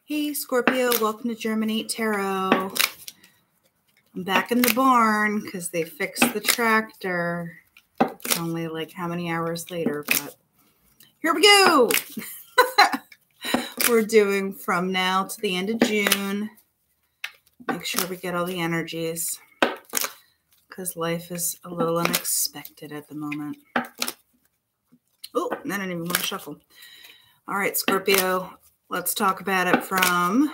Hey Scorpio, welcome to Germinate Tarot. I'm back in the barn because they fixed the tractor. It's only like how many hours later, but here we go. We're doing from now to the end of June. Make sure we get all the energies because life is a little unexpected at the moment. Oh, I didn't even want to shuffle. All right, Scorpio, let's talk about it from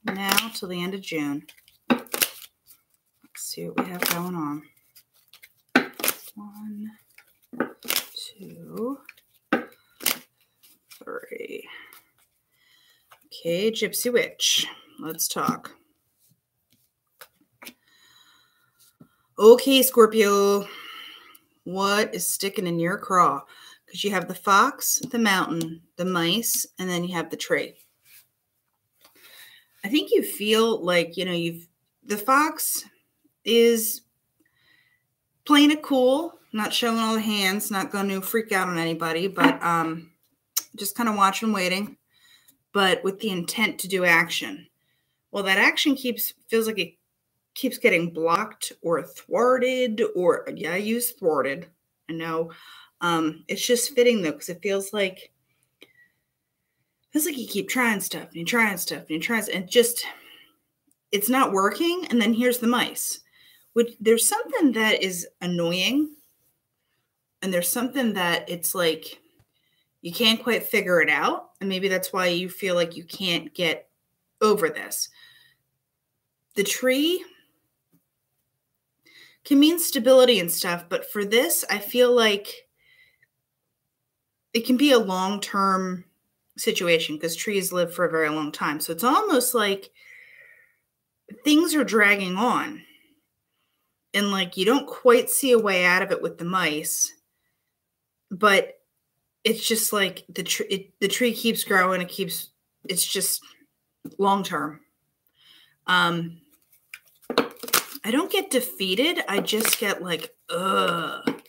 now till the end of June. Let's see what we have going on. 1, 2, 3. Okay, Gypsy Witch, let's talk. Okay, Scorpio, what is sticking in your craw? Because you have the fox, the mountain, the mice, and then you have the tree. I think you feel like, the fox is playing it cool, not showing all the hands, not going to freak out on anybody, but just kind of watching, waiting, but with the intent to do action. Well, that action feels like it keeps getting blocked or thwarted, or yeah, I use thwarted. I know. It's just fitting though, because it feels like you keep trying stuff and you're trying stuff and you're trying, and just it's not working. And then here's the mice. There's something that is annoying, and there's something that it's like you can't quite figure it out, and maybe that's why you feel like you can't get over this. The tree can mean stability and stuff, but for this, I feel like it can be a long-term situation because trees live for a very long time. So it's almost like things are dragging on, and like you don't quite see a way out of it with the mice, but it's just like the tree keeps growing. It's just long-term. I don't get defeated. I just get like, ugh.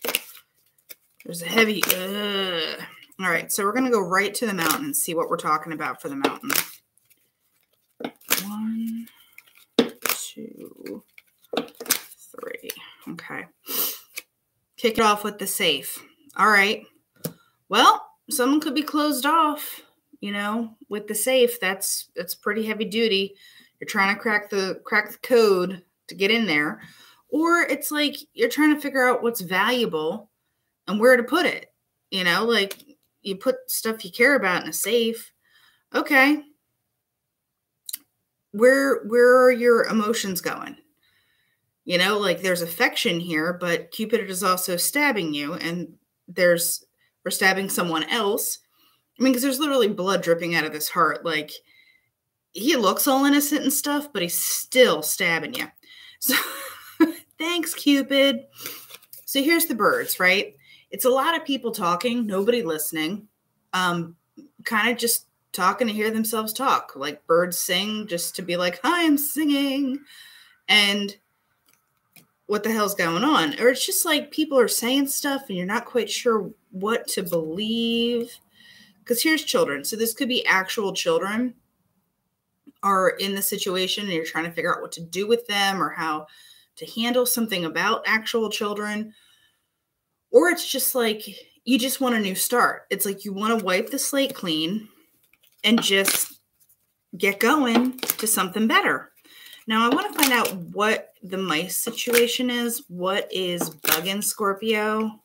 There's a heavy, ugh. All right, so we're going to go right to the mountain and see what we're talking about for the mountain. 1, 2, 3. Okay. Kick it off with the safe. All right. Well, someone could be closed off, with the safe. That's pretty heavy duty. You're trying to crack the code to get in there. Or it's like you're trying to figure out what's valuable and where to put it. Like you put stuff you care about in a safe. Okay. Where are your emotions going? Like there's affection here, but Cupid is also stabbing you, and we're stabbing someone else. I mean, because there's literally blood dripping out of this heart. Like he looks all innocent and stuff, but he's still stabbing you. So thanks, Cupid. So here's the birds, right? It's a lot of people talking, nobody listening, kind of just talking to hear themselves talk. Like birds sing just to be like, hi, I'm singing. And what the hell's going on? Or it's just like people are saying stuff and you're not quite sure what to believe. Because here's children. So this could be actual children are in the situation and you're trying to figure out what to do with them or how to handle something about actual children. Or it's just like you just want a new start. It's like you want to wipe the slate clean and just get going to something better. Now, I want to find out what the mice situation is. What is bugging Scorpio?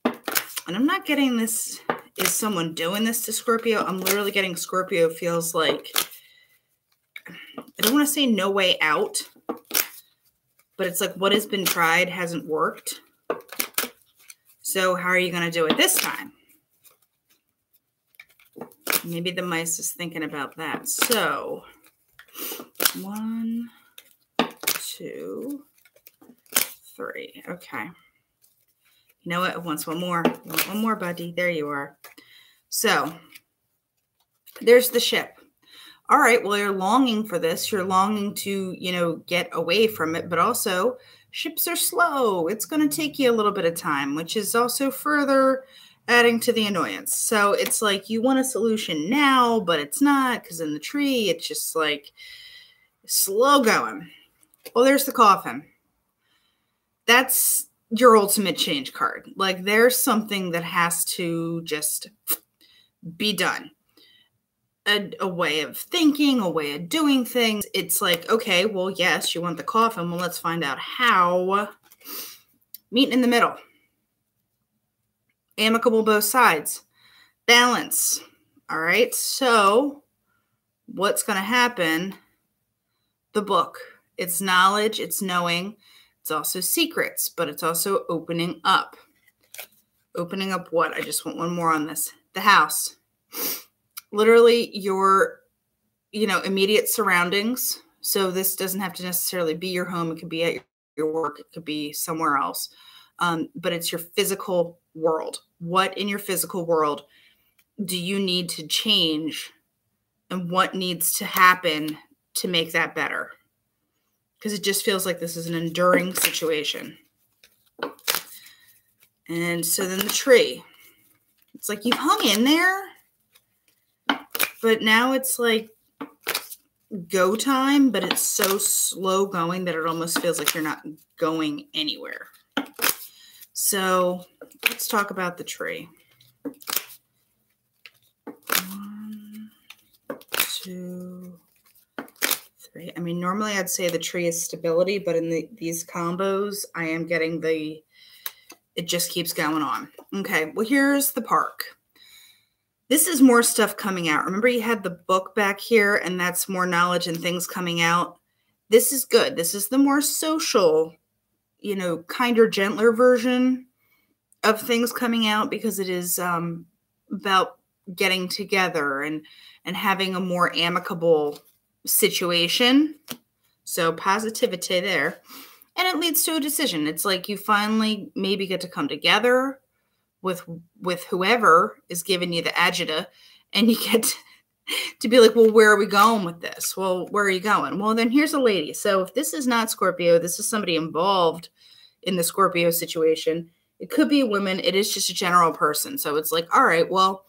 And I'm not getting this, is someone doing this to Scorpio? I'm literally getting Scorpio feels like, I don't want to say no way out, but it's like what has been tried hasn't worked. So how are you going to do it this time? Maybe the mice is thinking about that. So 1, 2, 3. Okay. You know what? One more. One more, buddy. There you are. So there's the ship. All right. Well, you're longing for this. You're longing to, get away from it. But also, ships are slow. It's going to take you a little bit of time, which is also further adding to the annoyance. So it's like you want a solution now, but it's not, because in the tree, it's just like slow going. Well, there's the coffin. That's your ultimate change card. Like there's something that has to just be done. A way of thinking, a way of doing things. It's like, okay, well, yes, you want the coffin. Well, let's find out how. Meeting in the middle. Amicable both sides. Balance. All right. So what's going to happen? The book. It's knowledge. It's knowing. It's also secrets, but it's also opening up. Opening up what? I just want one more on this. The house. Literally your, immediate surroundings. So this doesn't have to necessarily be your home. It could be at your work. It could be somewhere else. But it's your physical world. What in your physical world do you need to change, and what needs to happen to make that better? Because it just feels like this is an enduring situation. And so then the tree. It's like you've hung in there, but now it's like go time, but it's so slow going that it almost feels like you're not going anywhere. So let's talk about the tree. 1, 2, 3. I mean, normally I'd say the tree is stability, but in these combos, I am getting it just keeps going on. Okay, well, here's the park. This is more stuff coming out. Remember you had the book back here, and that's more knowledge and things coming out. This is good. This is the more social, kinder, gentler version of things coming out, because it is about getting together and having a more amicable situation. So positivity there. And it leads to a decision. It's like you finally maybe get to come together with whoever is giving you the agita, and you get to be like, well, where are we going with this? Well, where are you going? Well, then here's a lady. So if this is not Scorpio, this is somebody involved in the Scorpio situation. It could be a woman. It is just a general person. So it's like, all right, well,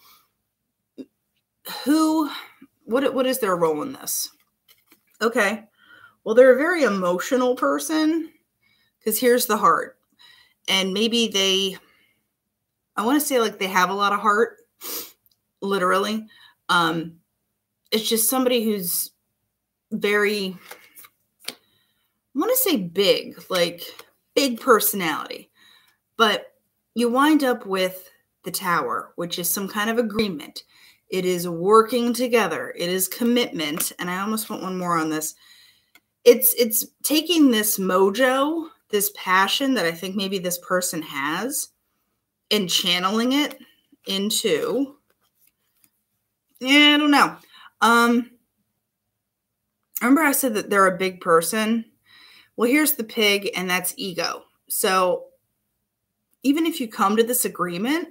what is their role in this? Okay. Well, they're a very emotional person, because here's the heart. And maybe I want to say like they have a lot of heart, literally. It's just somebody who's very, I want to say big, like big personality. But you wind up with the Tower, which is some kind of agreement. It is working together. It is commitment. And I almost want one more on this. It's taking this mojo, this passion that I think maybe this person has, and channeling it into, I don't know. Remember I said that they're a big person? Well, here's the pig, and that's ego. So even if you come to this agreement,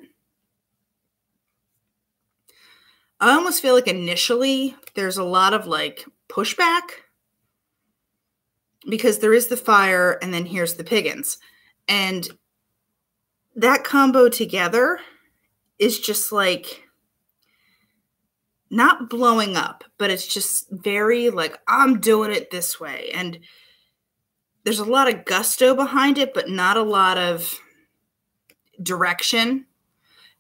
I almost feel like initially there's a lot of like pushback, because there is the fire, and then here's the piggins. And that combo together is just like not blowing up, but it's just very like, I'm doing it this way. And there's a lot of gusto behind it, but not a lot of direction.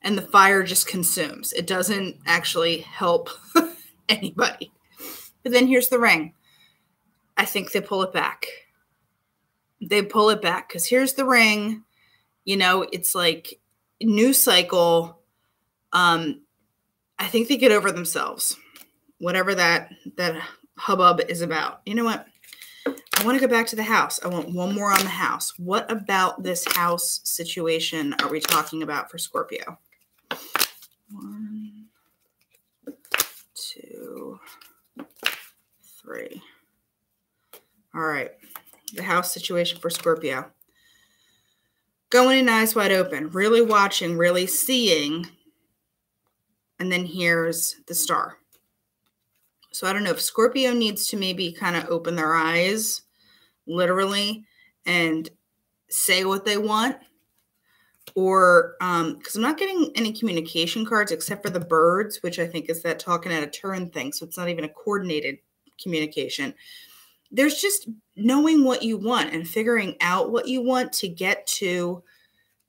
And the fire just consumes. It doesn't actually help anybody. But then here's the ring. I think they pull it back. They pull it back, because here's the ring. It's like new cycle. I think they get over themselves, whatever that hubbub is about. You know what? I want to go back to the house. I want one more on the house. What about this house situation are we talking about for Scorpio? 1, 2, 3. All right. The house situation for Scorpio. Going in eyes wide open, really watching, really seeing. And then here's the star. So I don't know if Scorpio needs to maybe kind of open their eyes, literally, and say what they want, or because I'm not getting any communication cards except for the birds, which I think is that talking out of turn thing. So it's not even a coordinated communication. There's just knowing what you want and figuring out what you want to get to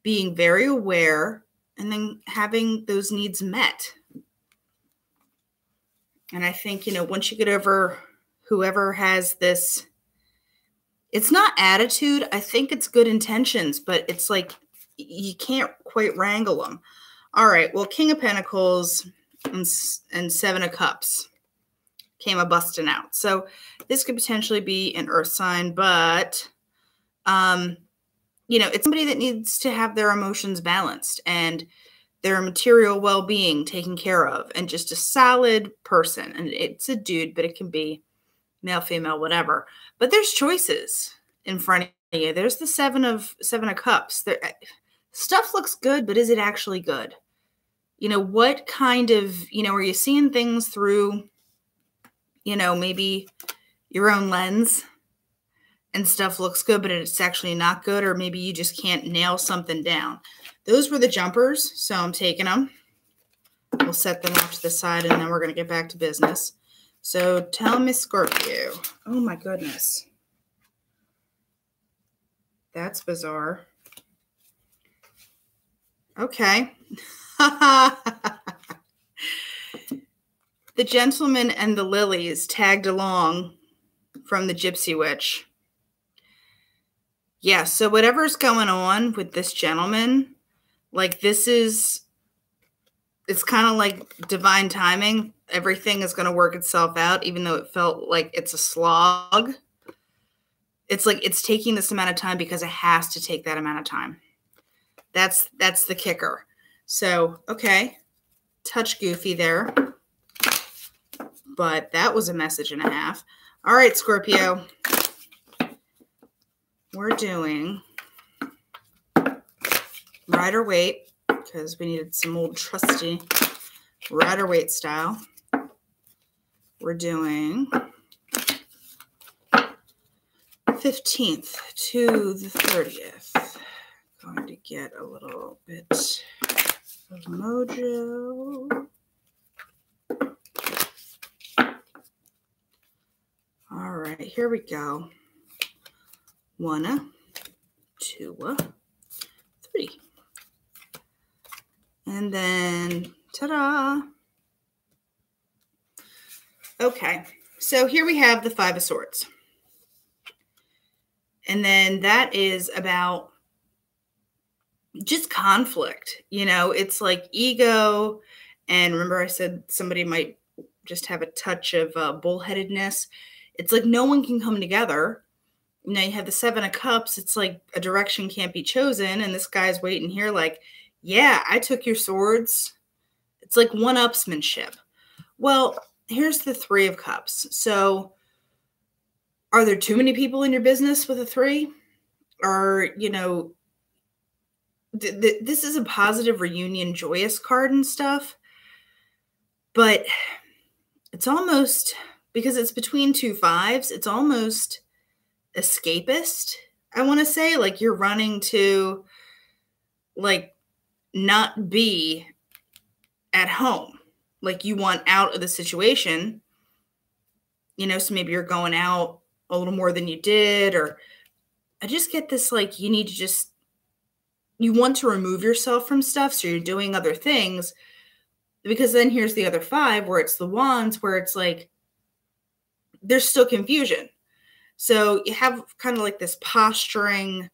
being very aware and then having those needs met. And I think, once you get over whoever has this, it's not attitude. I think it's good intentions, but it's like you can't quite wrangle them. All right. Well, King of Pentacles and Seven of Cups came a busting out. So this could potentially be an earth sign, but, it's somebody that needs to have their emotions balanced and their material well-being taken care of, and just a solid person. And it's a dude, but it can be male, female, whatever. But there's choices in front of you. There's the Seven of Cups. Stuff looks good, but is it actually good? What kind of, are you seeing things through, maybe your own lens and stuff looks good, but it's actually not good, or maybe you just can't nail something down. Those were the jumpers, so I'm taking them. We'll set them off to the side, and then we're going to get back to business. So tell me, Scorpio. Oh, my goodness. That's bizarre. Okay. The gentleman and the lilies tagged along from the Gypsy Witch. Yeah, so whatever's going on with this gentleman, like it's kind of like divine timing. Everything is going to work itself out, even though it felt like it's a slog. It's like it's taking this amount of time because it has to take that amount of time. That's the kicker. So, okay, touch goofy there. But that was a message and a half. All right, Scorpio. We're doing Rider-Waite because we needed some old trusty Rider-Waite style. We're doing 15th to the 30th. Going to get a little bit of mojo. All right, here we go. 1, 2, 3. And then, ta-da. Okay, so here we have the Five of Swords. And then that is about just conflict. It's like ego. And remember I said somebody might just have a touch of bullheadedness. It's like no one can come together. You have the Seven of Cups. It's like a direction can't be chosen. And this guy's waiting here like, yeah, I took your swords. It's like one-upsmanship. Well, here's the Three of Cups. So are there too many people in your business with a 3? Or, this is a positive reunion, joyous card and stuff. But it's almost, because it's between 2 5s, it's almost escapist, I want to say. Like you're running to like not be at home. Like you want out of the situation, so maybe you're going out a little more than you did, or I just get this, like, you need to you want to remove yourself from stuff. So you're doing other things, because then here's the other 5 where it's the Wands, where it's like, there's still confusion. So you have kind of like this posturing,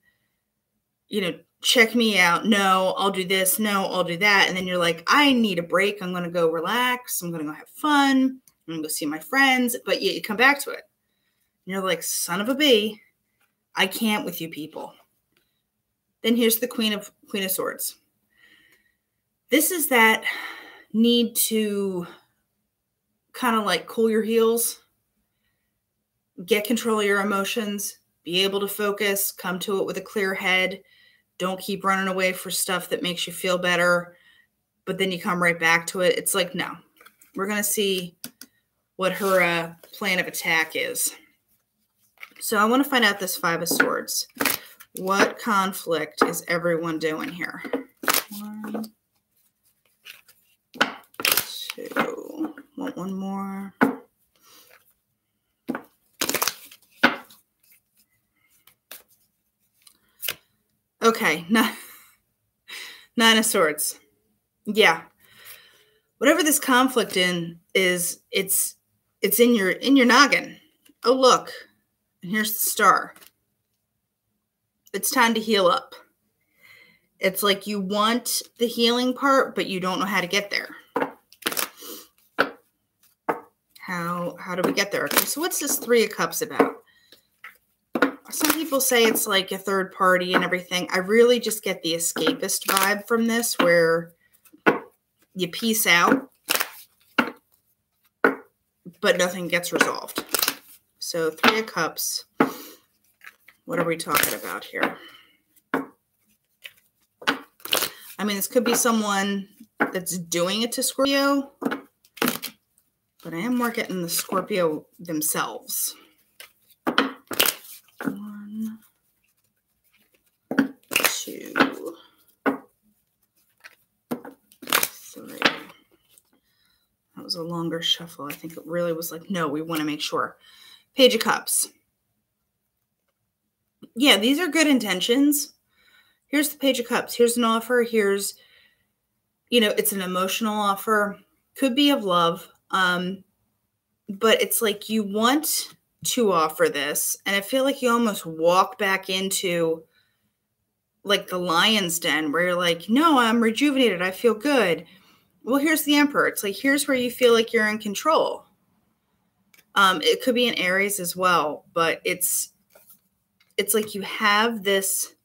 check me out. No, I'll do this. No, I'll do that. And then you're like, I need a break. I'm going to go relax. I'm going to go have fun. I'm going to go see my friends. But yet you come back to it. And you're like, son of a bee, I can't with you people. Then here's the Queen of Swords. This is that need to kind of like cool your heels, get control of your emotions, be able to focus, come to it with a clear head. Don't keep running away for stuff that makes you feel better, but then you come right back to it. It's like, no, we're going to see what her plan of attack is. So I want to find out this Five of Swords. What conflict is everyone doing here? 1, 2. Want one more? Okay, Nine of Swords. Yeah. Whatever this conflict is, it's in your noggin. Oh, look. And here's the star. It's time to heal up. It's like you want the healing part, but you don't know how to get there. How do we get there? Okay, so what's this 3 of Cups about? Some people say it's like a third party and everything. I really just get the escapist vibe from this, where you peace out, but nothing gets resolved. So 3 of Cups. What are we talking about here? I mean, this could be someone that's doing it to Scorpio, but I am more getting the Scorpio themselves. 1, 2, 3. That was a longer shuffle. I think it really was like, no, we want to make sure. Page of Cups. Yeah, these are good intentions. Here's the Page of Cups. Here's an offer. Here's, it's an emotional offer. Could be of love. But it's like you want to offer this. And I feel like you almost walk back into like the lion's den where you're like, no, I'm rejuvenated. I feel good. Well, here's the Emperor. It's like, here's where you feel like you're in control. It could be in Aries as well, but it's like you have this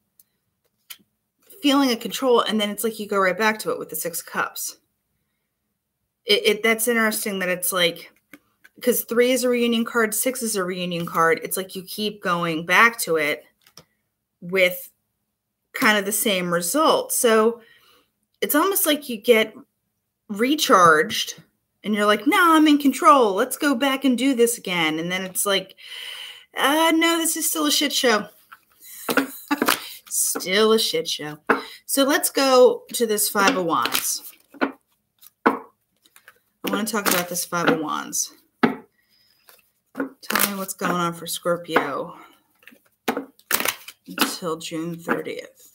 feeling of control, and then it's like you go right back to it with the 6 of Cups. That's interesting that it's like, because 3 is a reunion card, 6 is a reunion card. It's like you keep going back to it with kind of the same result. So it's almost like you get recharged and you're like, no, I'm in control. Let's go back and do this again. And then it's like, no, this is still a shit show. Still a shit show. So let's go to this 5 of Wands. I want to talk about this 5 of Wands. Tell me what's going on for Scorpio until June 30th.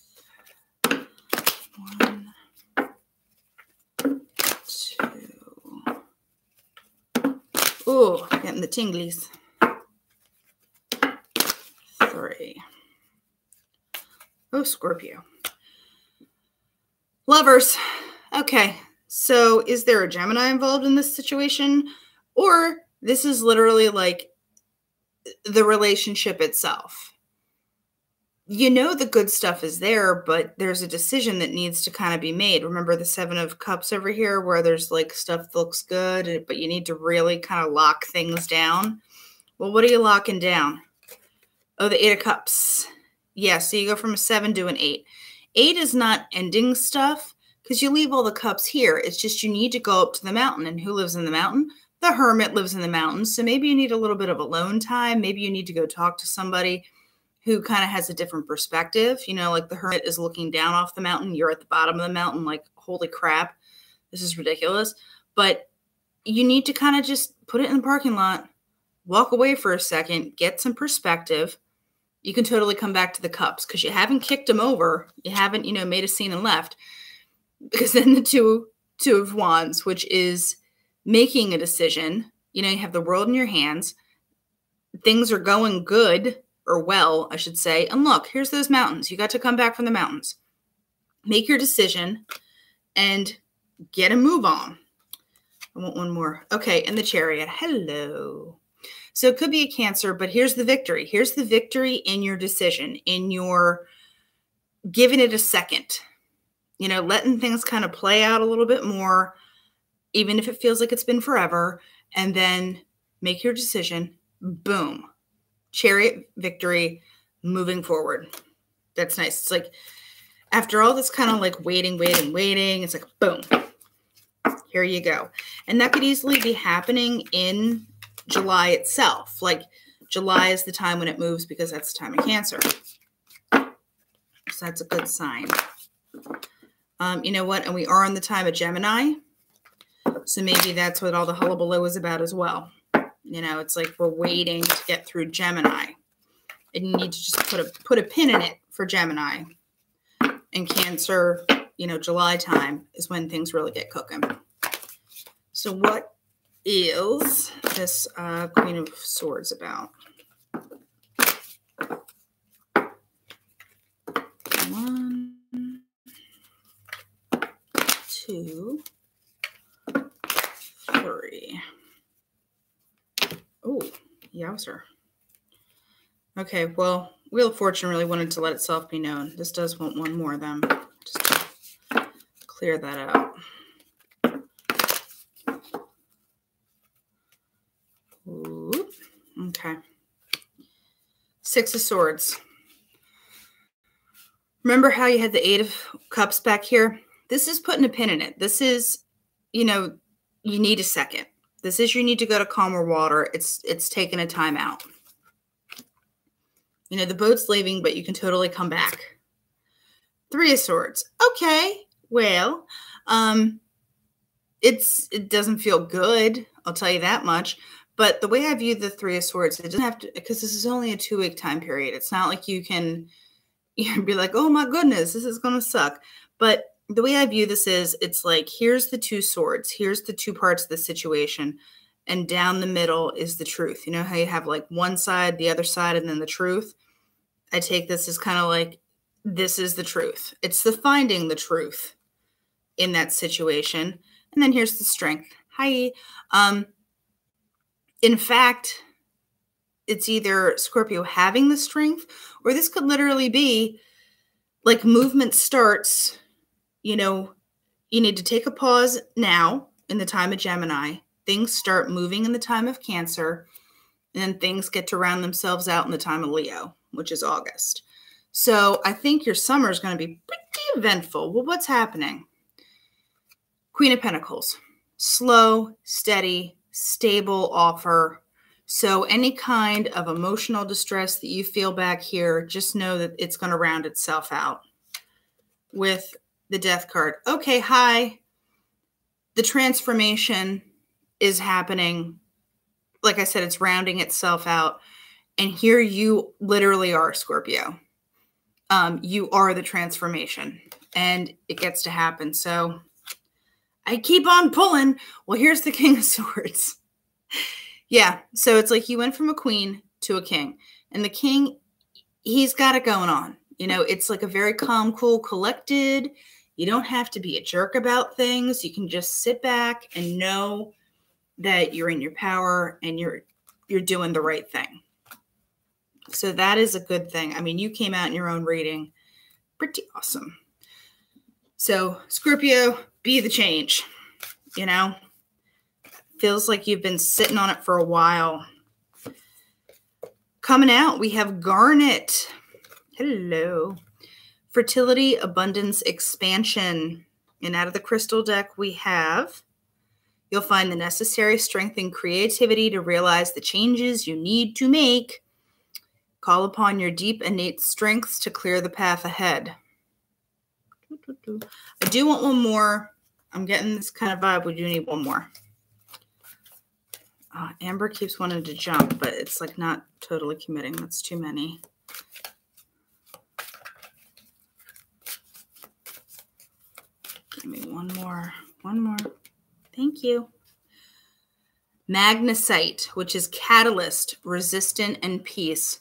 1, 2. Ooh, getting the tinglies. 3. Oh, Scorpio. Lovers. Okay. So is there a Gemini involved in this situation? Or this is literally like the relationship itself. The good stuff is there, but there's a decision that needs to kind of be made. Remember the 7 of Cups over here where there's like stuff that looks good, but you need to really kind of lock things down. Well, what are you locking down? Oh, the 8 of Cups. Yeah, so you go from a 7 to an 8. 8 is not ending stuff because you leave all the cups here. It's just you need to go up to the mountain. And who lives in the mountain? The Hermit lives in the mountains. So maybe you need a little bit of alone time. Maybe you need to go talk to somebody who kind of has a different perspective. Like the Hermit is looking down off the mountain. You're at the bottom of the mountain like, holy crap, this is ridiculous. But you need to kind of just put it in the parking lot, walk away for a second, get some perspective. You can totally come back to the cups because you haven't kicked them over. You haven't, made a scene and left. Because then the two of Wands, which is making a decision. You have the world in your hands. Things are going good, or well, I should say. And look, here's those mountains. You got to come back from the mountains. Make your decision and get a move on. I want one more. Okay, and the Chariot. Hello. So it could be a Cancer, but here's the victory. Here's the victory in your decision, in your giving it a second. Letting things kind of play out a little bit more, even if it feels like it's been forever, and then make your decision. Boom. Chariot victory, moving forward. That's nice. It's like after all this kind of like waiting, it's like, boom, here you go. And that could easily be happening in July itself. Like July is the time when it moves because that's the time of Cancer. So that's a good sign. You know what? And we are in the time of Gemini. So maybe that's what all the hullabaloo is about as well. You know, it's like we're waiting to get through Gemini. And you need to just put a pin in it for Gemini. And Cancer, you know, July time is when things really get cooking. So what is this Queen of Swords about? 1, 2, 3. Oh, yowzer. Okay, well, Wheel of Fortune really wanted to let itself be known. This does want one more of them, just to clear that out. Ooh, okay. 6 of Swords. Remember how you had the 8 of Cups back here? This is putting a pin in it. This is, you know, you need a second. This is you need to go to calmer water. It's taking a time out. You know, the boat's leaving, but you can totally come back. 3 of Swords. Okay, well, it doesn't feel good. I'll tell you that much. But the way I view the 3 of Swords, it doesn't have to, because this is only a 2-week time period. It's not like you can be like, oh my goodness, this is going to suck. But the way I view this is, it's like, here's the 2 swords. Here's the 2 parts of the situation. And down the middle is the truth. You know how you have like one side, the other side, and then the truth? I take this as kind of like, this is the truth. It's the finding the truth in that situation. And then here's the strength. Hi. In fact, it's either Scorpio having the strength, or this could literally be like movement starts, you know, you need to take a pause now in the time of Gemini. Things start moving in the time of Cancer, and then things get to round themselves out in the time of Leo, which is August. So I think your summer is going to be pretty eventful. Well, what's happening? Queen of Pentacles. Slow, steady, stable offer. So any kind of emotional distress that you feel back here, just know that it's going to round itself out. With the Death card. Okay, hi. The transformation is happening. Like I said, it's rounding itself out. And here you literally are, Scorpio. You are the transformation. And it gets to happen. So I keep on pulling. Well, here's the King of Swords. Yeah, so it's like you went from a queen to a king. And the king, he's got it going on. You know, it's like a very calm, cool, collected. You don't have to be a jerk about things. You can just sit back and know that you're in your power and you're doing the right thing. So that is a good thing. I mean, you came out in your own reading. Pretty awesome. So Scorpio, be the change. You know, feels like you've been sitting on it for a while. Coming out, we have Garnet. Hello. Fertility, abundance, expansion. And out of the crystal deck, we have, you'll find the necessary strength and creativity to realize the changes you need to make. Call upon your deep innate strengths to clear the path ahead. I do want one more. I'm getting this kind of vibe. We do need one more. Amber keeps wanting to jump, but it's like not totally committing. That's too many. Give me one more. One more. Thank you. Magnesite, which is catalyst, resistant, and peace.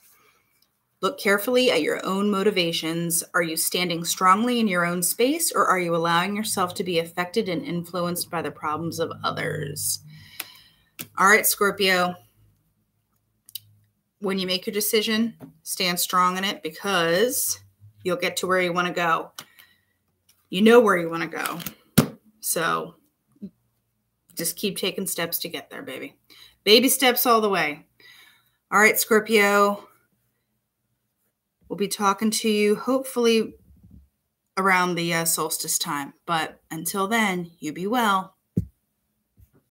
Look carefully at your own motivations. Are you standing strongly in your own space, or are you allowing yourself to be affected and influenced by the problems of others? All right, Scorpio. When you make your decision, stand strong in it, because you'll get to where you want to go. You know where you want to go. So just keep taking steps to get there, baby. Baby steps all the way. All right, Scorpio. We'll be talking to you hopefully around the solstice time. But until then, you be well.